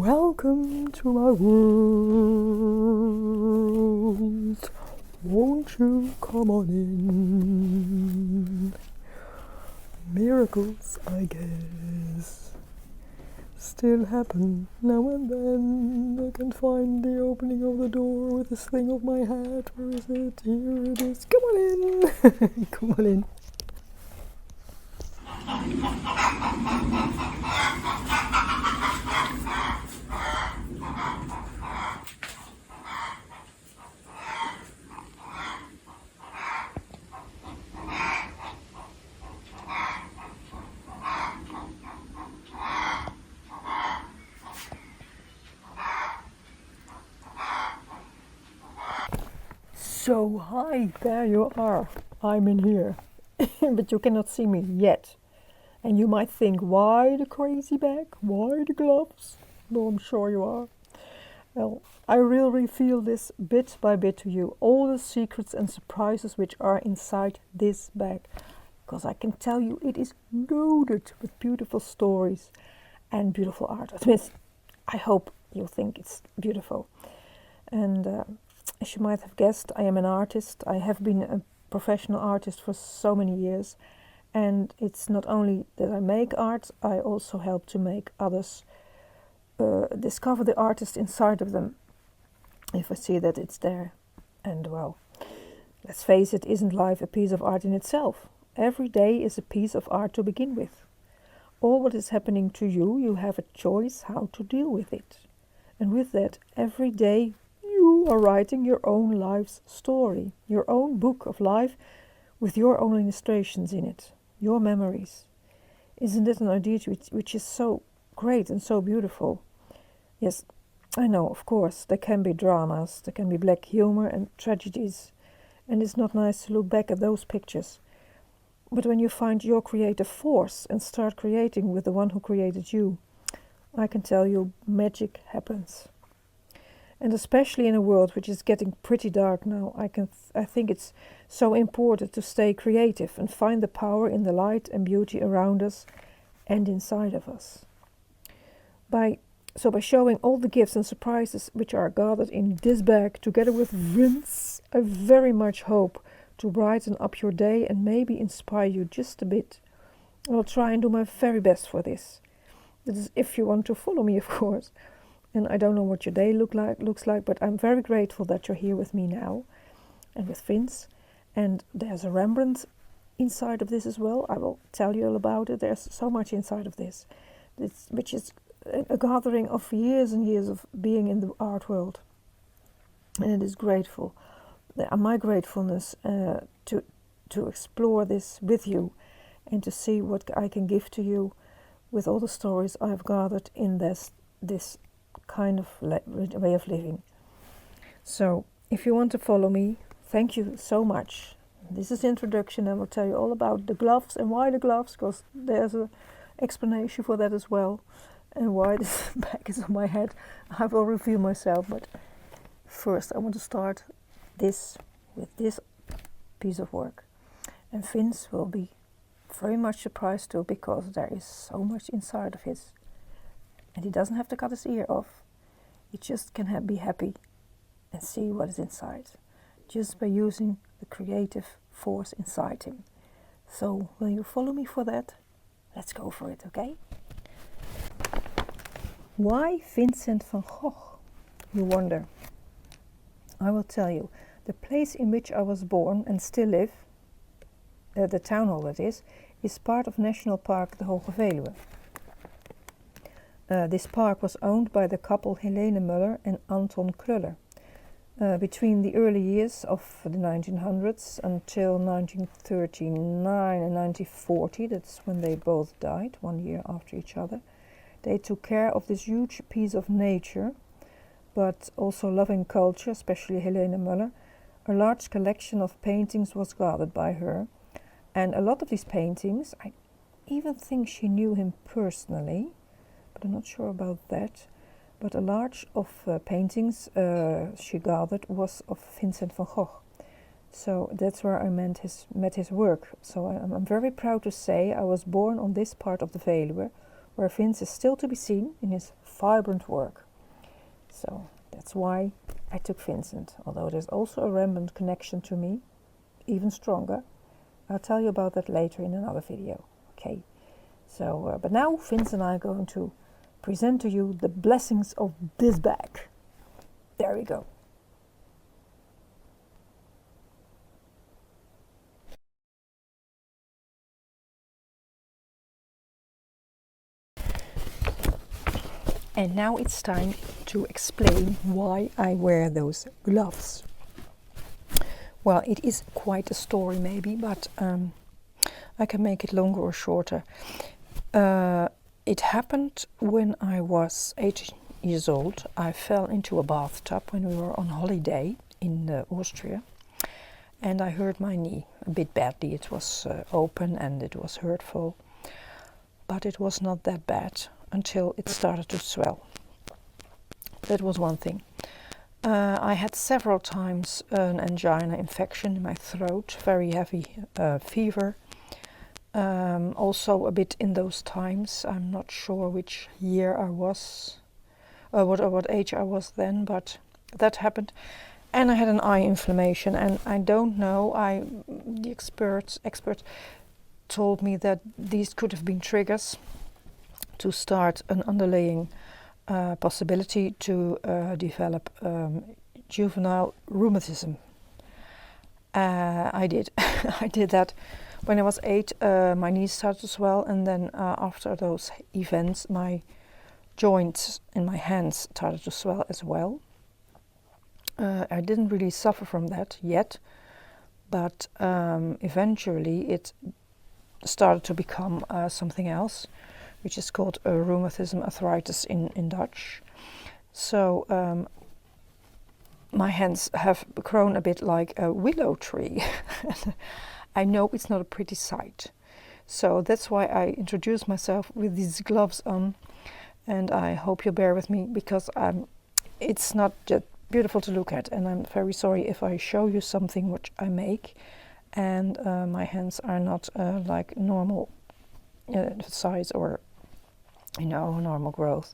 Welcome to my world. Won't you come on in? Miracles, I guess, still happen now and then. I can find the opening of the door with the sling of my hat. Where is it? Here it is. Come on in. Come on in. So, hi, there you are. I'm in here. But you cannot see me yet. And you might think, why the crazy bag? Why the gloves? Well, I'm sure you are. Well, I will reveal this bit by bit to you. All the secrets and surprises which are inside this bag. Because I can tell you it is loaded with beautiful stories and beautiful art. At least, I hope you'll think it's beautiful. And as you might have guessed, I am an artist. I have been a professional artist for so many years. And it's not only that I make art, I also help to make others discover the artist inside of them, if I see that it's there. And well, let's face it, isn't life a piece of art in itself? Every day is a piece of art to begin with. All what is happening to you, you have a choice how to deal with it. And with that, every day you are writing your own life's story, your own book of life with your own illustrations in it, your memories. Isn't it an idea which is so great and so beautiful? Yes, I know, of course, there can be dramas, there can be black humor and tragedies, and it's not nice to look back at those pictures. But when you find your creative force and start creating with the one who created you, I can tell you magic happens. And especially in a world which is getting pretty dark now, I think it's so important to stay creative and find the power in the light and beauty around us and inside of us. By showing all the gifts and surprises which are gathered in this bag together with Vince, I very much hope to brighten up your day and maybe inspire you just a bit. I will try and do my very best for this. That is if you want to follow me, of course. And I don't know what your day looks like, but I'm very grateful that you're here with me now and with Vince. And there's a Rembrandt inside of this as well. I will tell you all about it. There's so much inside of this, which is a gathering of years and years of being in the art world. And it is grateful. My gratefulness to explore this with you and to see what I can give to you with all the stories I've gathered in this kind of way of living. So, if you want to follow me, thank you so much. This is the introduction. I will tell you all about the gloves and why the gloves, because there's an explanation for that as well. And why this bag is on my head, I will reveal myself. But first, I want to start this with this piece of work. And Vince will be very much surprised too, because there is so much inside of his. And he doesn't have to cut his ear off. He just can be happy and see what is inside, just by using the creative force inside him. So, will you follow me for that? Let's go for it, okay? Why Vincent van Gogh, you wonder? I will tell you. The place in which I was born and still live, the town hall that is part of National Park the Hoge Veluwe. This park was owned by the couple Helene Muller and Anton Kruller. Between the early years of the 1900s until 1939 and 1940, that's when they both died, 1 year after each other, they took care of this huge piece of nature, but also loving culture, especially Helene Muller. A large collection of paintings was gathered by her, and a lot of these paintings, I even think she knew him personally, but I'm not sure about that. But a large of paintings she gathered was of Vincent van Gogh. So that's where I met his work. So I'm very proud to say I was born on this part of the Veluwe, where Vince is still to be seen in his vibrant work. So that's why I took Vincent, although there's also a Rembrandt connection to me, even stronger. I'll tell you about that later in another video. Okay, so but now Vince and I are going to present to you the blessings of this bag. There we go. And now it's time to explain why I wear those gloves. Well, it is quite a story maybe, but I can make it longer or shorter. It happened when I was 8 years old. I fell into a bathtub when we were on holiday in Austria, and I hurt my knee a bit badly. It was open and it was hurtful, but it was not that bad until it started to swell. That was one thing. I had several times an angina infection in my throat, very heavy fever. Also a bit in those times, I'm not sure which year I was, what age I was then, but that happened. And I had an eye inflammation, and I don't know, the expert told me that these could have been triggers to start an underlying possibility to develop juvenile rheumatism. I did. I did that. When I was 8, my knees started to swell, and then after those events, my joints in my hands started to swell as well. I didn't really suffer from that yet, but eventually it started to become something else, which is called rheumatism arthritis in Dutch. So my hands have grown a bit like a willow tree. I know it's not a pretty sight. So that's why I introduced myself with these gloves on, and I hope you'll bear with me, because it's not just beautiful to look at, and I'm very sorry if I show you something which I make and my hands are not like normal size or normal growth.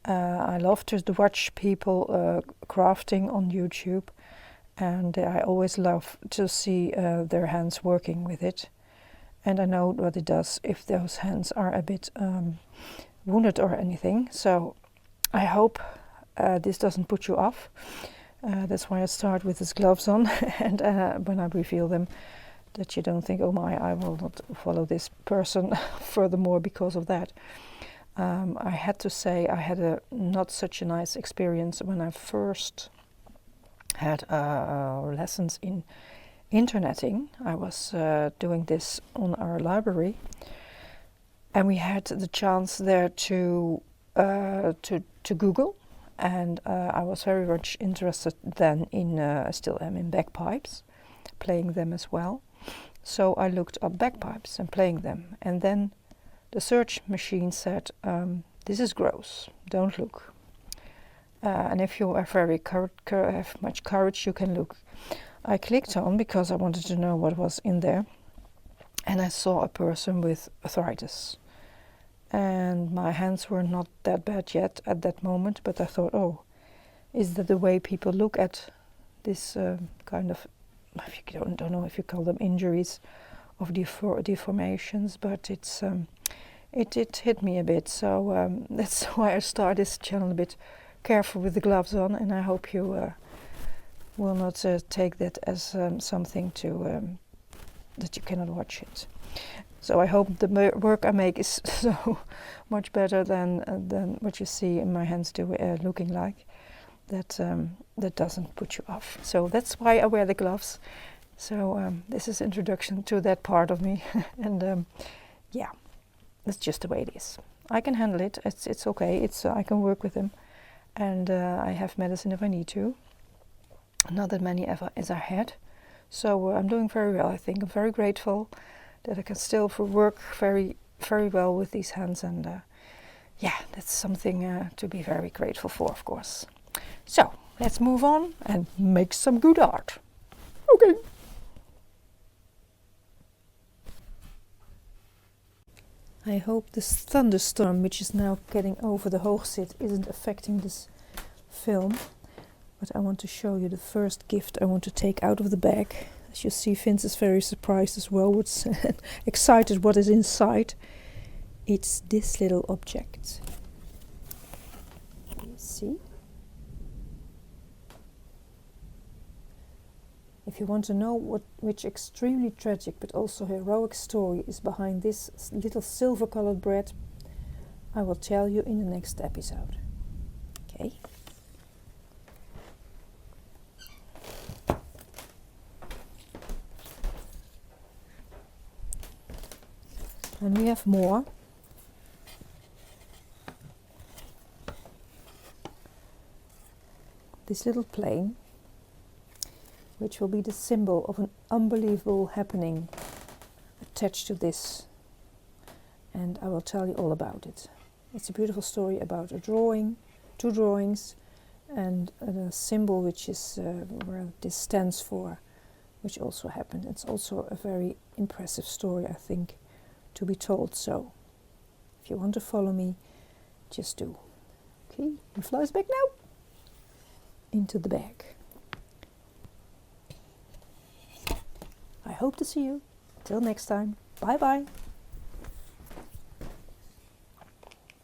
I love to watch people crafting on YouTube, and I always love to see their hands working with it, and I know what it does if those hands are a bit wounded or anything. So I hope this doesn't put you off. That's why I start with these gloves on, and when I reveal them, that you don't think, oh my, I will not follow this person furthermore because of that. I had to say I had a not such a nice experience when I first had lessons in interneting. I was doing this on our library, and we had the chance there to Google, and I was very much interested then in, I still am, in bagpipes, playing them as well. So I looked up bagpipes and playing them, and then the search machine said, this is gross, don't look. And if you are have much courage, you can look. I clicked on because I wanted to know what was in there, and I saw a person with arthritis. And my hands were not that bad yet at that moment, but I thought, oh, is that the way people look at this kind of, I don't know if you call them injuries, of deformations, but it's it hit me a bit. So that's why I start this channel a bit careful with the gloves on, and I hope you will not take that as something to that you cannot watch it. So I hope the work I make is so much better than what you see in my hands looking like. That that doesn't put you off. So that's why I wear the gloves. So this is introduction to that part of me, and yeah, that's just the way it is. I can handle it. It's okay. I can work with them, and I have medicine if I need to. Not that many ever as I had. So I'm doing very well. I think I'm very grateful that I can still work very, very well with these hands, and yeah, that's something to be very grateful for, of course. So let's move on and make some good art. Okay. I hope this thunderstorm, which is now getting over the Hoogzit, isn't affecting this film. But I want to show you the first gift I want to take out of the bag. As you see, Vince is very surprised as well, what's excited what is inside. It's this little object. You see? If you want to know which extremely tragic but also heroic story is behind this little silver-colored bread, I will tell you in the next episode. Okay? And we have more. This little plane, which will be the symbol of an unbelievable happening attached to this. And I will tell you all about it. It's a beautiful story about a drawing, 2 drawings, and a symbol which is where this stands for, which also happened. It's also a very impressive story, I think, to be told. So, if you want to follow me, just do. Okay, he flies back now into the bag. I hope to see you. Till next time. Bye bye.